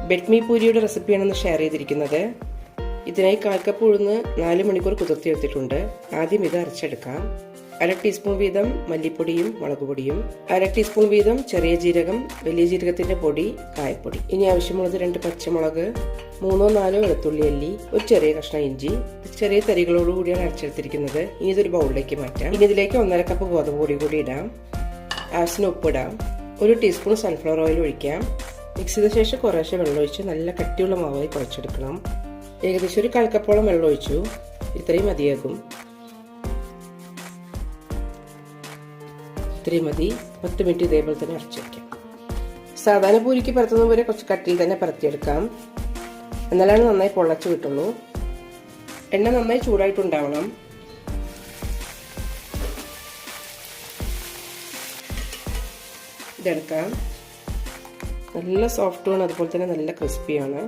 ബെഡ്മി പൂരിയുടെ റെസിപ്പിയാണെന്ന് share ചെയ്തിരിക്കുന്നത്. ഇതിനായി 1/4 cup ഉഴുന്ന് 4 മണിക്കൂർ കുതിർത്തിയെടുത്തിട്ടുണ്ട്. ആദ്യം ഇത് അരച്ചെടുക്കാം. 1/2 ടീസ്പൂൺ വീതം മല്ലിപ്പൊടിയും മുളകുപൊടിയും, 1/2 ടീസ്പൂൺ വീതം ചെറിയ ജീരകം, വലിയ ജീരകത്തിന്റെ പൊടി, കായപ്പൊടി. ഇനി ആവശ്യമുള്ളത് 2 പച്ചമുളക്, 3-4 വെളുത്തുള്ളി അല്ലി, ഒരു ചെറിയ കഷ്ണം ഇഞ്ചി. ചെറിയ തരികളോടുകൂടിയാണ് അരച്ചെടുത്തിരിക്കുന്നത്. ഇനി ഇതൊരു ബൗളിലേക്ക് മാറ്റാം. ഇനി ഇതിലേക്ക് 1/2 കപ്പ് ഗോതമ്പ് പൊടി കൂടി ഇടാം. ആവശ്യത്തിന് ഉപ്പിടാം. 1 ടീസ്പൂൺ സൺഫ്ലവർ ഓയിൽ ഒഴിക്കാം. മിക്സ് ചെയ്ത ശേഷം കുറേശ്ശെ വെള്ളം ഒഴിച്ച് നല്ല കട്ടിയുള്ള മാവായി കുഴച്ചെടുക്കണം. ഏകദേശം ഒരു 1/4 കപ്പോളം വെള്ളം ഒഴിച്ചു. ഇത്രയും മതിയാകും. ഇത്രയും മതി. 10 മിനിറ്റ് ഇതേപോലെ തന്നെ അരച്ചു വയ്ക്കാം. സാധാരണ പൂരിക്ക് പരത്തുന്ന പോലെ കുറച്ച് കട്ടിയിൽ തന്നെ പരത്തിയെടുക്കാം. എന്നാലാണ് നന്നായി പൊള്ളച്ച് കിട്ടുള്ളൂ. എണ്ണ നന്നായി ചൂടായിട്ടുണ്ടാവണം. ഇതെടുക്കാം. നല്ല സോഫ്റ്റുമാണ്, അതുപോലെ തന്നെ നല്ല ക്രിസ്പിയാണ്.